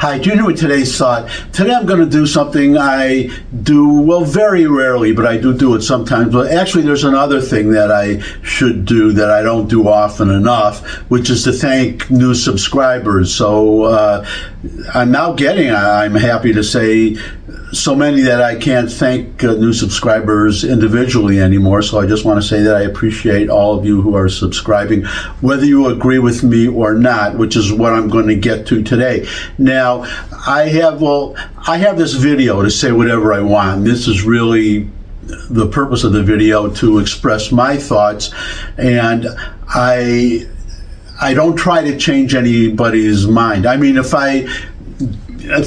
Hi, do you know what today's thought? Today I'm going to do something I do, well, very rarely, but I do it sometimes. But actually, there's another thing that I should do that I don't do often enough, which is to thank new subscribers. So I'm happy to say, so many that I can't thank new subscribers individually anymore. So I just want to say that I appreciate all of you who are subscribing, whether you agree with me or not, which is what I'm going to get to today. Now, I have this video to say whatever I want. This is really the purpose of the video, to express my thoughts, and I don't try to change anybody's mind. I mean, if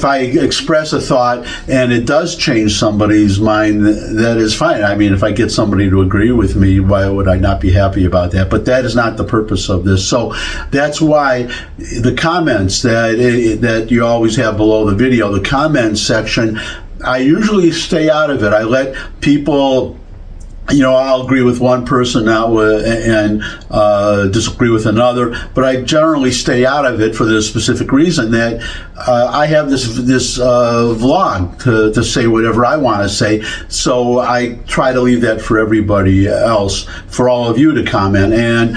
I express a thought and it does change somebody's mind, that is fine. I mean, if I get somebody to agree with me, why would I not be happy about that? But that is not the purpose of this. So that's why the comments that you always have below the video, the comments section, I usually stay out of it. I let people, I'll agree with one person now and disagree with another, but I generally stay out of it for the specific reason that I have this vlog to say whatever I want to say. So I try to leave that for everybody else, for all of you to comment. And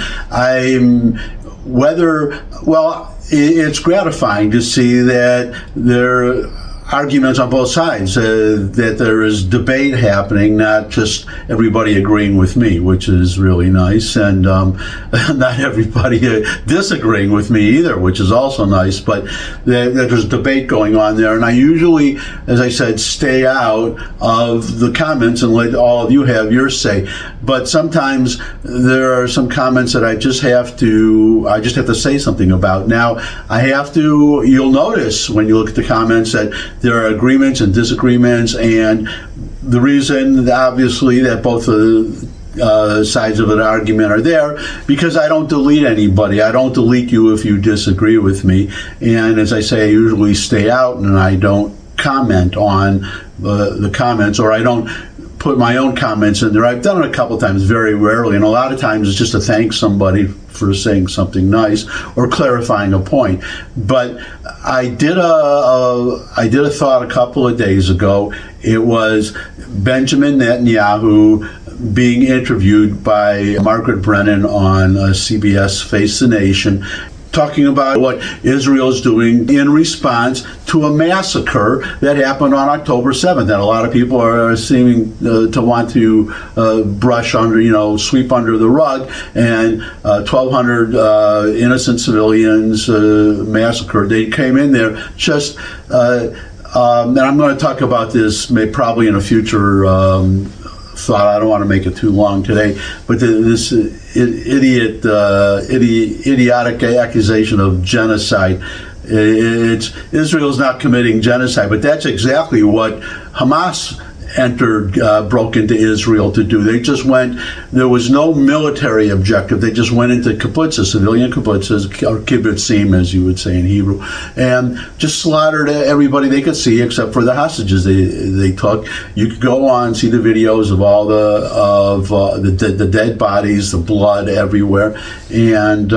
it's gratifying to see that there arguments on both sides, that there is debate happening, not just everybody agreeing with me, which is really nice, and not everybody disagreeing with me either, which is also nice, but there's debate going on there. And I usually, as I said, stay out of the comments and let all of you have your say. But sometimes there are some comments that I just have to say something about. Now, you'll notice when you look at the comments that there are agreements and disagreements, and the reason, obviously, that both sides of an argument are there, because I don't delete anybody. I don't delete you if you disagree with me. And as I say, I usually stay out and I don't comment on the comments, or I don't put my own comments in there. I've done it a couple times, very rarely, and a lot of times it's just to thank somebody for saying something nice or clarifying a point. But I did a thought a couple of days ago. It was Benjamin Netanyahu being interviewed by Margaret Brennan on CBS Face the Nation, talking about what Israel is doing in response to a massacre that happened on October 7th, that a lot of people are seeming to want to brush under, sweep under the rug, and 1,200 innocent civilians massacred. They came in there just, and I'm going to talk about this probably in a future thought. I don't want to make it too long today, but this idiotic accusation of genocide. Israel's not committing genocide, but that's exactly what Hamas broke into Israel to do. They just went, there was no military objective. They just went into kibbutzes, civilian kibbutzes, or kibbutzim, as you would say in Hebrew, and just slaughtered everybody they could see, except for the hostages they took. You could go on, see the videos of all the dead bodies, the blood everywhere. And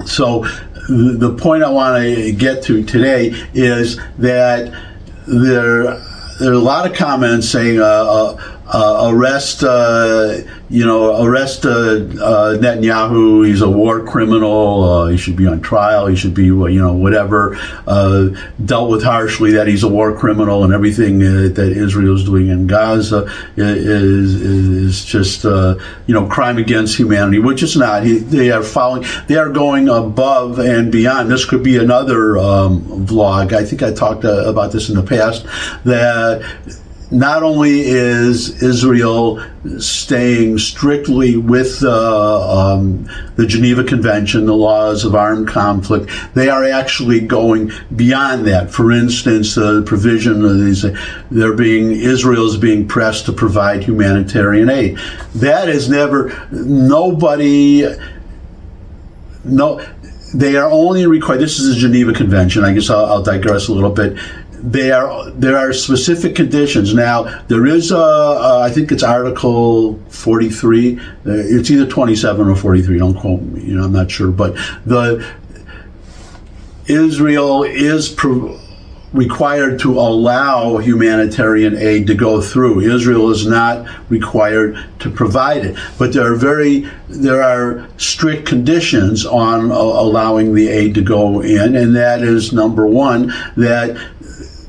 so the point I want to get to today is that there are a lot of comments saying arrest Netanyahu. He's a war criminal. He should be on trial. He should be, whatever, dealt with harshly. That he's a war criminal, and everything that Israel is doing in Gaza is just, crime against humanity, which is not. They are going above and beyond. This could be another vlog. I think I talked about this in the past, that not only is Israel staying strictly with the Geneva Convention, the laws of armed conflict, they are actually going beyond that. For instance, the provision of these, Israel is being pressed to provide humanitarian aid. That is they are only required. This is the Geneva Convention. I guess I'll digress a little bit. There are specific conditions. Now, there is I think it's Article 43. It's either 27 or 43. Don't quote me. I'm not sure. But Israel is required to allow humanitarian aid to go through. Israel is not required to provide it, but there are strict conditions on allowing the aid to go in, and that is, number one, that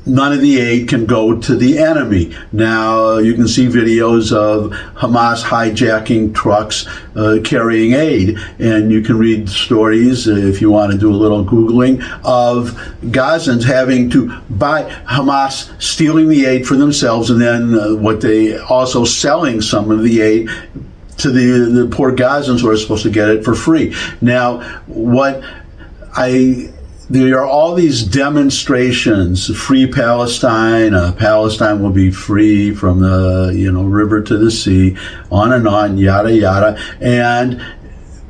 none of the aid can go to the enemy. Now, you can see videos of Hamas hijacking trucks carrying aid, and you can read stories, if you want to do a little Googling, of Gazans having to buy, Hamas stealing the aid for themselves, and then what they also selling some of the aid to the poor Gazans who are supposed to get it for free. Now, there are all these demonstrations, free Palestine, Palestine will be free from the river to the sea, on, yada, yada. And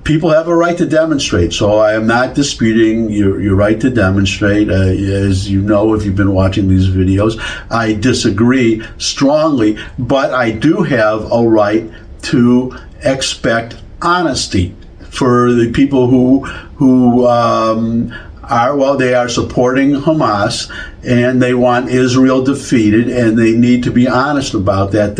people have a right to demonstrate. So I am not disputing your right to demonstrate. As you know, if you've been watching these videos, I disagree strongly, but I do have a right to expect honesty for the people who they are supporting Hamas, and they want Israel defeated, and they need to be honest about that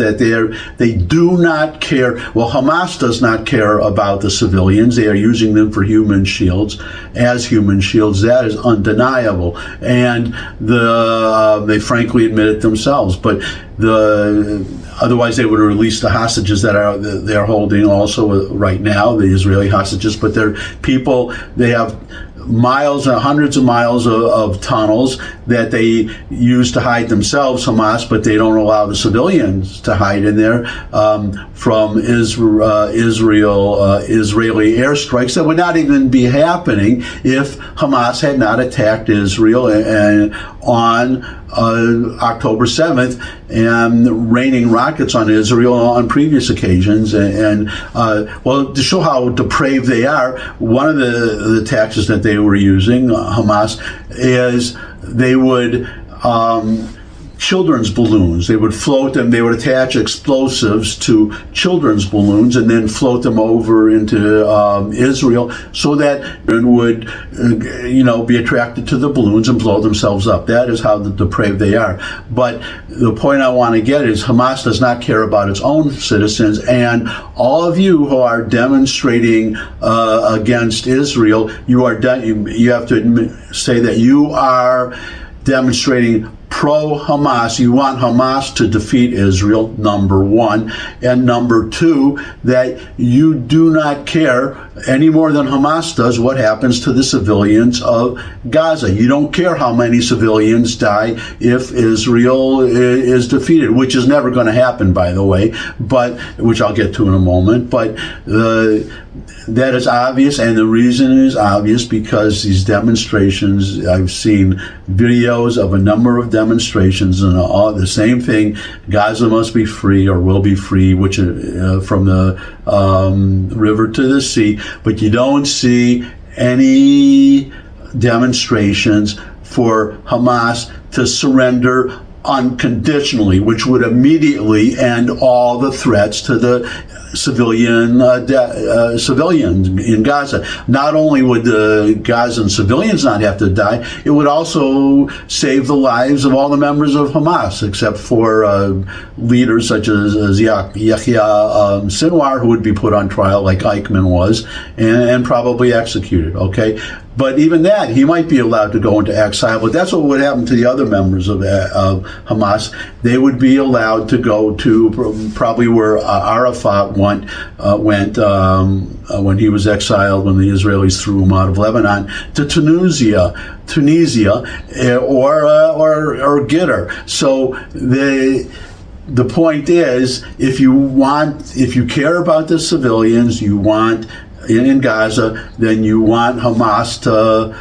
they do not care. Well, Hamas does not care about the civilians. They are using them for human shields. That is undeniable, and they frankly admit it themselves. But otherwise, they would release the hostages that they're holding also right now, the Israeli hostages. But they're people. They have miles and hundreds of miles of tunnels that they use to hide themselves, Hamas, but they don't allow the civilians to hide in there from Israeli airstrikes that would not even be happening if Hamas had not attacked Israel on October 7th and raining rockets on Israel on previous occasions. And to show how depraved they are, one of the tactics that they were using, Hamas, is they would children's balloons. They would float them. They would attach explosives to children's balloons and then float them over into Israel, so that it would, be attracted to the balloons and blow themselves up. That is how depraved they are. But the point I want to get is Hamas does not care about its own citizens, and all of you who are demonstrating against Israel, you have to say that you are demonstrating pro-Hamas. You want Hamas to defeat Israel, number one. And number two, that you do not care any more than Hamas does what happens to the civilians of Gaza. You don't care how many civilians die if Israel is defeated, which is never going to happen, by the way, but which I'll get to in a moment. But that is obvious, and the reason is obvious because these demonstrations, I've seen videos of a number of demonstrations, and all the same thing: Gaza must be free or will be free, which from the river to the sea. But you don't see any demonstrations for Hamas to surrender unconditionally, which would immediately end all the threats to the civilians in Gaza. Not only would the Gazan civilians not have to die, it would also save the lives of all the members of Hamas, except for leaders such as Yahya Sinwar, who would be put on trial like Eichmann was, and probably executed. Okay. But even that, he might be allowed to go into exile. But that's what would happen to the other members of Hamas. They would be allowed to go to probably where Arafat went when he was exiled, when the Israelis threw him out of Lebanon, to Tunisia, or Gitter. So the point is, if you care about the civilians, you want in Gaza, then you want Hamas to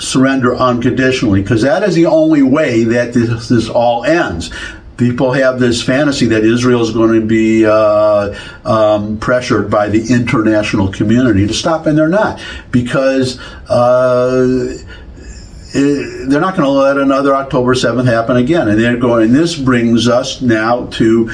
surrender unconditionally, because that is the only way that this all ends. People have this fantasy that Israel is going to be pressured by the international community to stop, and they're not, because they're not going to let another October 7th happen again. And they're going. And this brings us now to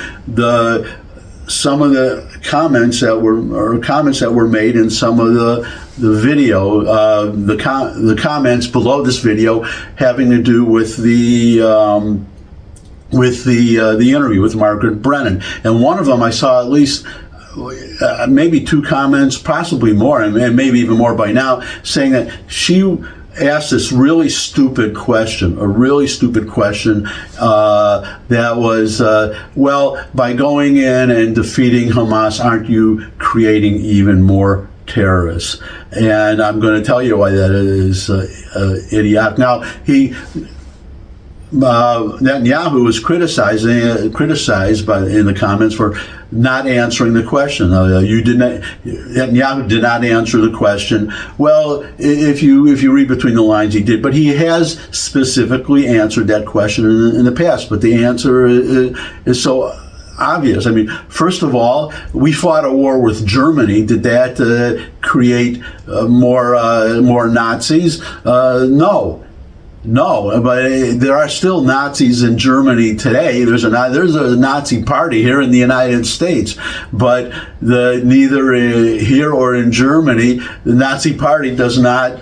some of the comments that were made in some of the video, the comments below this video having to do with the interview with Margaret Brennan. And one of them, I saw at least maybe 2 comments, possibly more, and maybe even more by now, saying that she asked this really stupid question, that was, well, by going in and defeating Hamas, aren't you creating even more terrorists? And I'm going to tell you why that is idiotic. Now, Netanyahu was criticized in the comments for not answering the question. Netanyahu did not answer the question. Well, if you read between the lines, he did, but he has specifically answered that question in the past. But the answer is so obvious. I mean, first of all, we fought a war with Germany. Did that create more Nazis? No, but there are still Nazis in Germany today. There's a Nazi party here in the United States, but neither here or in Germany, the Nazi party does not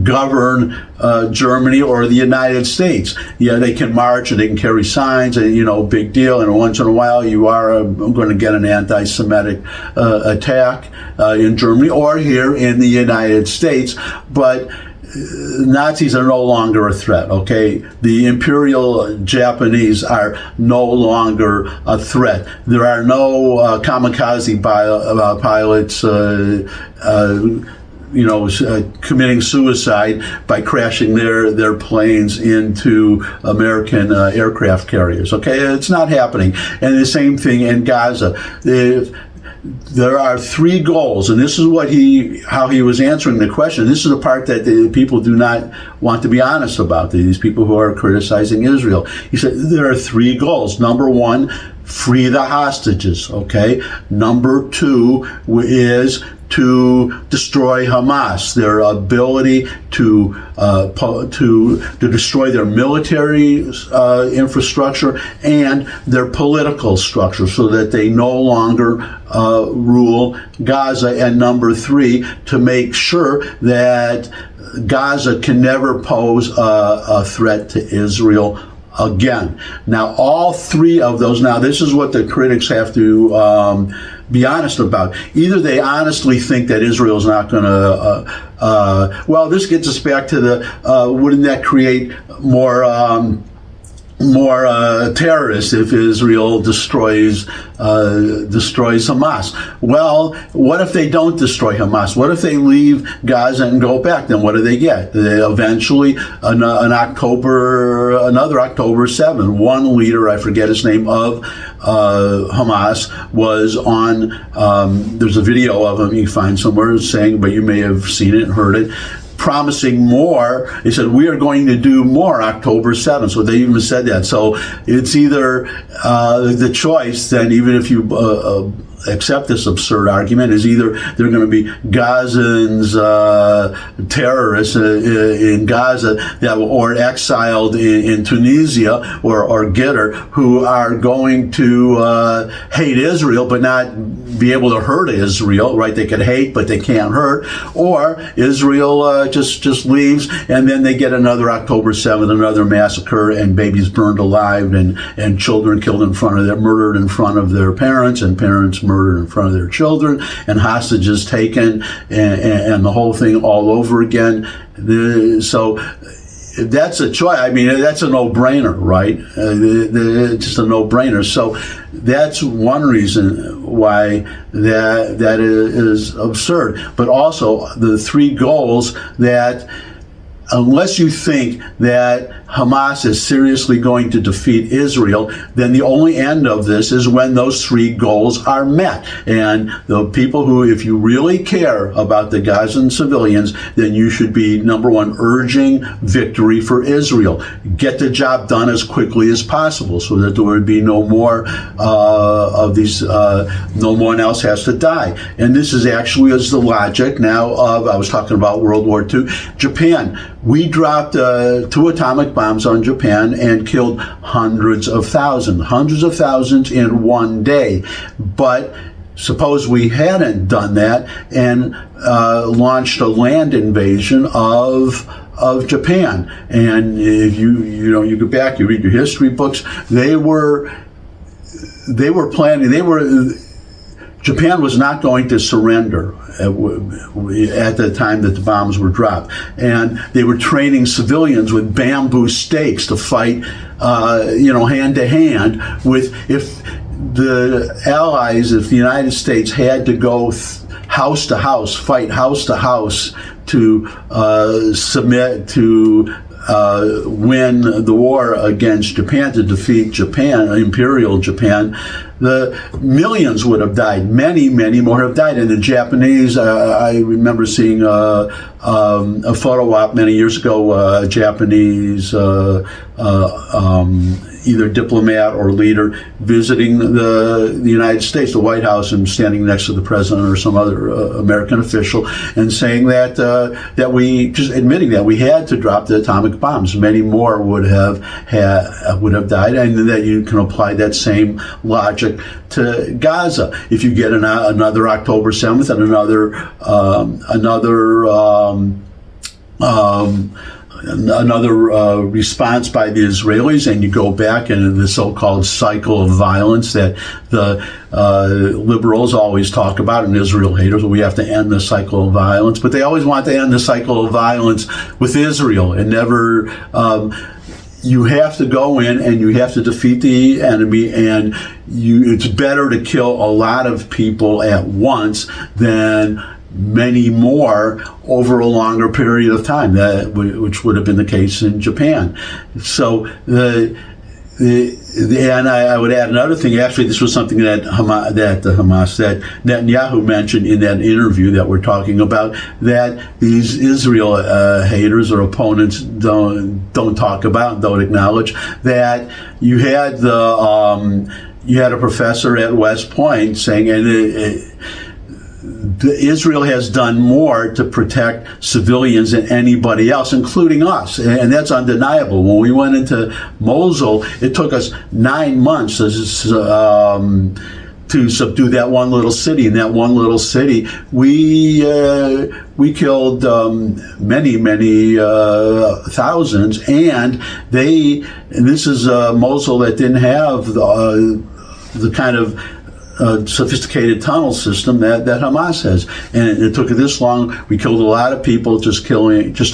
govern Germany or the United States. Yeah, they can march and they can carry signs, and big deal. And once in a while, you are going to get an anti-Semitic attack in Germany or here in the United States, but Nazis are no longer a threat, okay? The Imperial Japanese are no longer a threat. There are no kamikaze pilots committing suicide by crashing their planes into American aircraft carriers, okay? It's not happening. And the same thing in Gaza. There are 3 goals, and this is how he was answering the question. This is the part that the people do not want to be honest about, these people who are criticizing Israel. He said there are 3 goals. Number 1, free the hostages, okay? Number 2 is to destroy Hamas, their ability to destroy their military infrastructure and their political structure, so that they no longer rule Gaza. And number 3, to make sure that Gaza can never pose a threat to Israel again. Now, all 3 of those. Now, this is what the critics have to be honest about. Either they honestly think that Israel's not going to, well, this gets us back to wouldn't that create more terrorists if Israel destroys Hamas? Well, what if they don't destroy Hamas? What if they leave Gaza and go back? Then what do they get? Eventually, another October 7, one leader, I forget his name, of Hamas was on, there's a video of him you can find somewhere saying, but you may have seen it and heard it, promising more. He said, we are going to do more October 7th. So they even said that. So it's either the choice, then, even if you accept this absurd argument, is either they're going to be Gazans, terrorists in Gaza, or exiled in Tunisia or Getter, who are going to hate Israel but not be able to hurt Israel, right? They could hate, but they can't hurt. Or Israel just leaves, and then they get another October 7th, another massacre, and babies burned alive, and children killed murdered in front of their parents, and parents murdered in front of their children, and hostages taken, and the whole thing all over again. So that's a choice. I mean, that's a no-brainer, right? Just a no-brainer. So that's one reason why that is absurd. But also the 3 goals that, unless you think that Hamas is seriously going to defeat Israel, then the only end of this is when those 3 goals are met. And the people who, if you really care about the Gazan civilians, then you should be, number 1, urging victory for Israel. Get the job done as quickly as possible, so that there would be no more of these, no one else has to die. And this is actually is the logic now of, I was talking about World War II, Japan. We dropped 2 atomic bombs on Japan and killed hundreds of thousands in one day. But suppose we hadn't done that and launched a land invasion of Japan. And if you go back, you read your history books, they were planning. Japan was not going to surrender at the time that the bombs were dropped. And they were training civilians with bamboo stakes to fight, hand to hand with, if the Allies, if the United States had to go house to house, fight house to house to submit to win the war against Japan, to defeat Japan, Imperial Japan, the millions would have died. Many more have died. And the Japanese, I remember seeing a photo op many years ago, a Japanese either diplomat or leader visiting the United States, the White House, and standing next to the president or some other American official, and saying that we, just admitting that we had to drop the atomic bombs. Many more would have died, and that you can apply that same logic to Gaza. If you get another October 7th and another response by the Israelis, and you go back into the so-called cycle of violence that the liberals always talk about, and Israel haters, we have to end the cycle of violence, but they always want to end the cycle of violence with Israel, and never, you have to go in and you have to defeat the enemy, and it's better to kill a lot of people at once than many more over a longer period of time, which would have been the case in Japan. So and I would add another thing. Actually, this was something that Netanyahu mentioned in that interview that we're talking about, that these Israel haters or opponents don't talk about, don't acknowledge, that you had a professor at West Point saying, Israel has done more to protect civilians than anybody else, including us, and that's undeniable. When we went into Mosul, it took us 9 months to subdue that one little city. In that one little city, we killed many thousands, and this is Mosul that didn't have the kind of sophisticated tunnel system that Hamas has, and it took this long. We killed a lot of people just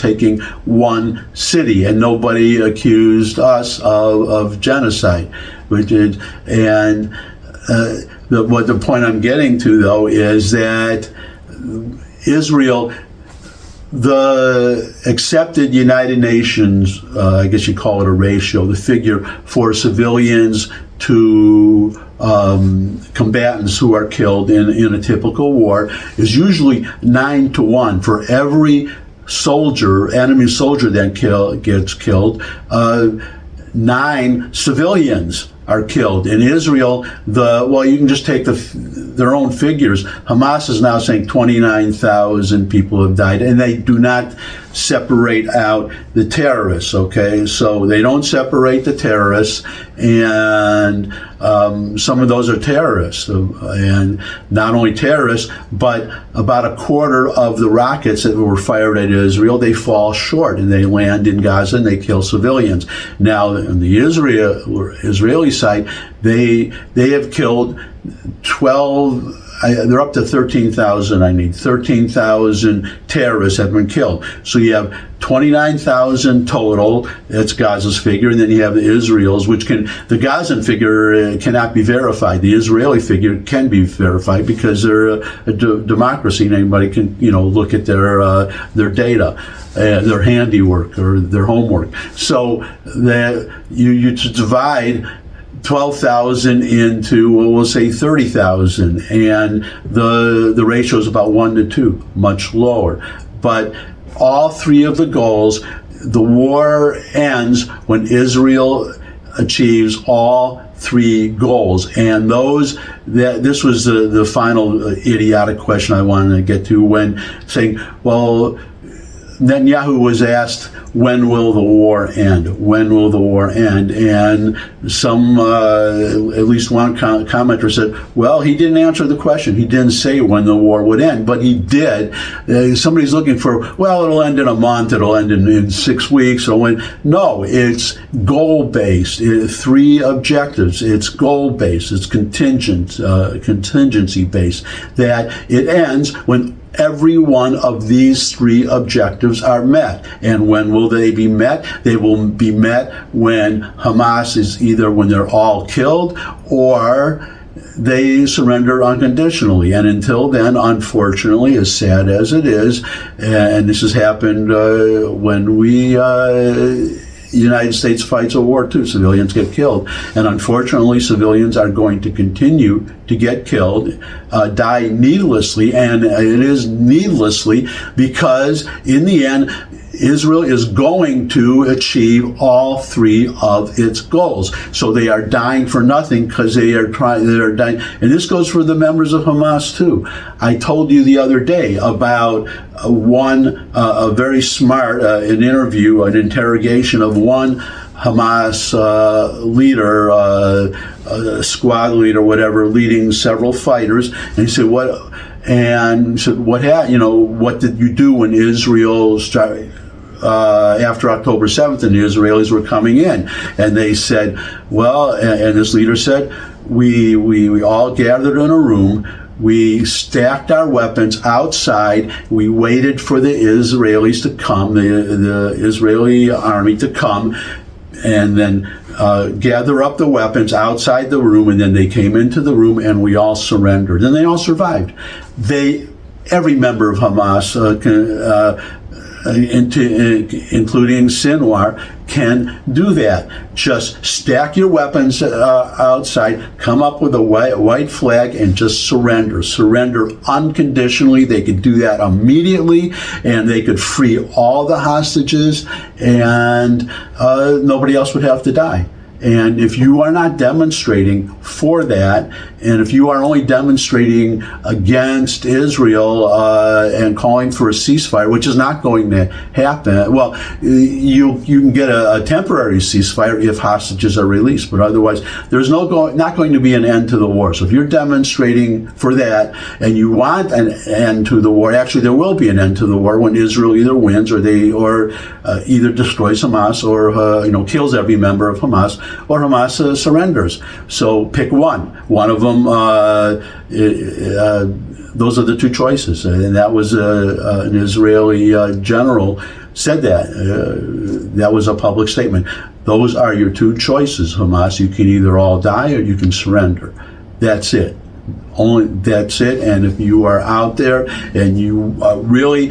taking one city, and nobody accused us of genocide. The point I'm getting to, though, is that Israel, the accepted United Nations, I guess you call it a ratio, the figure for civilians to combatants who are killed in a typical war, is usually 9-1. For every enemy soldier that gets killed, 9 civilians are killed. In Israel, you can just take their own figures. Hamas is now saying 29,000 people have died, and they do not separate out the terrorists, okay? So they don't separate the terrorists, and some of those are terrorists, and not only terrorists, but about a quarter of the rockets that were fired at Israel, they fall short, and they land in Gaza, and they kill civilians. Now, on the Israeli side, they have killed 12, they're up to 13,000, 13,000 terrorists have been killed. So you have 29,000 total, that's Gaza's figure, and then you have the Israel's, the Gazan figure cannot be verified. The Israeli figure can be verified because they're a democracy, and anybody can, look at their data, their handiwork or their homework. So that you divide 12,000 into, we'll say 30,000, and the ratio is about 1-2, much lower. But all 3 of the goals, the war ends when Israel achieves all 3 goals, and this was the final idiotic question I wanted to get to, when saying, well, Netanyahu was asked, when will the war end? When will the war end? And some, at least one commenter said, well, he didn't answer the question. He didn't say when the war would end, but he did. Somebody's looking for, well, it'll end in a month, it'll end in 6 weeks, or when. No, it's goal-based. 3 objectives. It's goal-based. It's contingency-based. That it ends when every one of these 3 objectives are met. And when will they be met? They will be met when Hamas is either when they're all killed or they surrender unconditionally. And until then, unfortunately, as sad as it is, and this has happened when we United States fights a war too, civilians get killed. And unfortunately, civilians are going to continue to get killed, die needlessly, and it is needlessly because in the end, Israel is going to achieve all 3 of its goals. So they are dying for nothing because they are dying. And this goes for the members of Hamas too. I told you the other day about a very smart, an interview, an interrogation of one Hamas leader, squad leader, whatever, leading several fighters. And he said, what did you do when Israel started, after October 7th and the Israelis were coming in? And they said, well, and this leader said, we all gathered in a room, we stacked our weapons outside, we waited for the Israelis to come, the Israeli army to come, and then gather up the weapons outside the room, and then they came into the room and we all surrendered. And they all survived. Every member of Hamas, including Sinwar, can do that. Just stack your weapons outside, come up with a white flag, and just surrender. Surrender unconditionally. They could do that immediately, and they could free all the hostages, and nobody else would have to die. And if you are not demonstrating for that, and if you are only demonstrating against Israel and calling for a ceasefire, which is not going to happen, well, you can get a temporary ceasefire if hostages are released, but otherwise there's not going to be an end to the war. So if you're demonstrating for that and you want an end to the war, actually there will be an end to the war when Israel either wins or either destroys Hamas or kills every member of Hamas, or Hamas surrenders. So pick one. One of them, those are the 2 choices. And that was an Israeli general said that. That was a public statement. Those are your 2 choices, Hamas. You can either all die or you can surrender. That's it. That's it. And if you are out there and you really,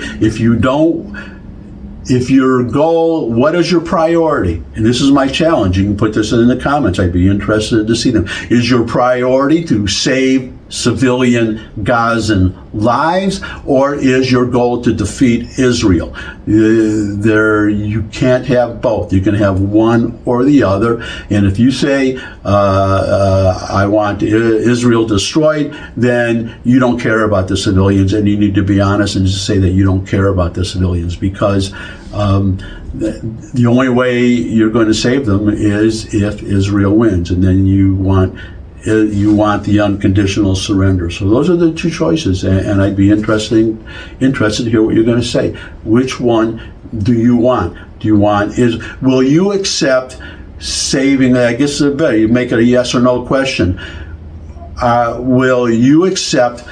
if your goal, what is your priority? And this is my challenge. You can put this in the comments. I'd be interested to see them. Is your priority to save civilian Gazan lives, or is your goal to defeat Israel? You can't have both. You can have one or the other. And if you say, I want Israel destroyed, then you don't care about the civilians, and you need to be honest and just say that you don't care about the civilians, because the only way you're going to save them is if Israel wins, and then you want the unconditional surrender. So those are the 2 choices, and I'd be interested to hear what you're going to say. Which one do you want? Will you accept saving? I guess it's better. You make it a yes or no question. Will you accept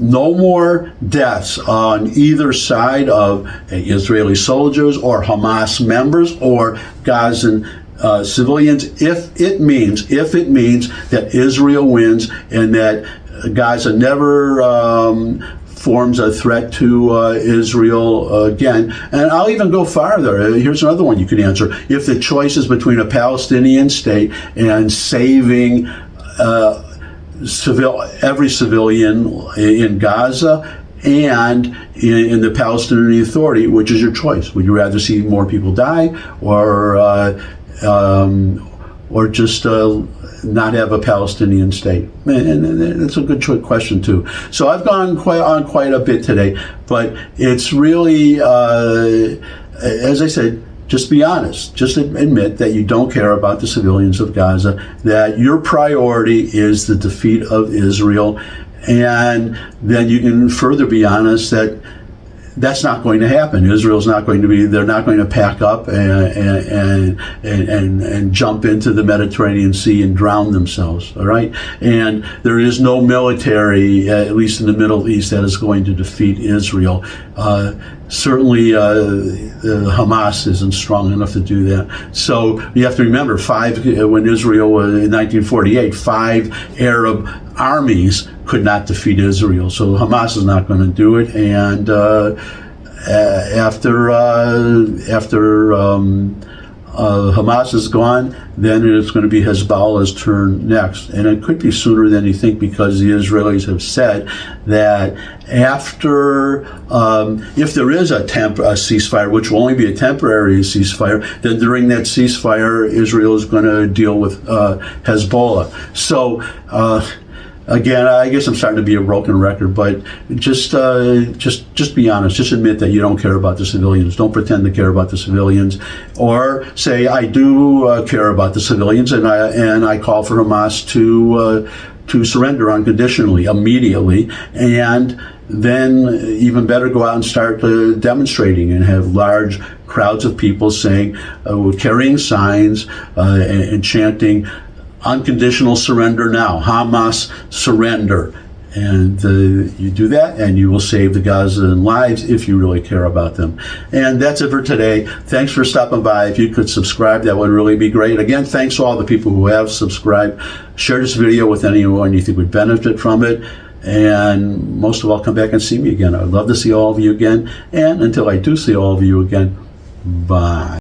no more deaths on either side of Israeli soldiers or Hamas members or Gazan civilians if it means that Israel wins and that Gaza never forms a threat to Israel again? And I'll even go farther. Here's another one you can answer. If the choice is between a Palestinian state and saving every civilian in Gaza and in the Palestinian Authority, which is your choice? Would you rather see more people die, or just not have a Palestinian state? And that's a good question too. So I've gone quite a bit today, but it's really as I said, just be honest. Just admit that you don't care about the civilians of Gaza, that your priority is the defeat of Israel, and then you can further be honest that that's not going to happen. Israel's not going to be, they're not going to pack up and jump into the Mediterranean Sea and drown themselves, all right? And there is no military, at least in the Middle East, that is going to defeat Israel. Certainly, Hamas isn't strong enough to do that. So you have to remember, when Israel was in 1948, 5 Arab armies could not defeat Israel. So Hamas is not going to do it. And after Hamas is gone, then it's going to be Hezbollah's turn next. And it could be sooner than you think, because the Israelis have said that after, if there is a ceasefire, which will only be a temporary ceasefire, then during that ceasefire, Israel is going to deal with Hezbollah. So, again, I guess I'm starting to be a broken record, but just be honest. Just admit that you don't care about the civilians. Don't pretend to care about the civilians, or say I do care about the civilians, and I call for Hamas to surrender unconditionally, immediately, and then even better, go out and start demonstrating and have large crowds of people saying, carrying signs and chanting, "Unconditional surrender now, Hamas surrender." And you do that, and you will save the Gazan lives if you really care about them. And that's it for today. Thanks for stopping by. If you could subscribe, that would really be great. Again, thanks to all the people who have subscribed. Share this video with anyone you think would benefit from it. And most of all, come back and see me again. I'd love to see all of you again. And until I do see all of you again, bye.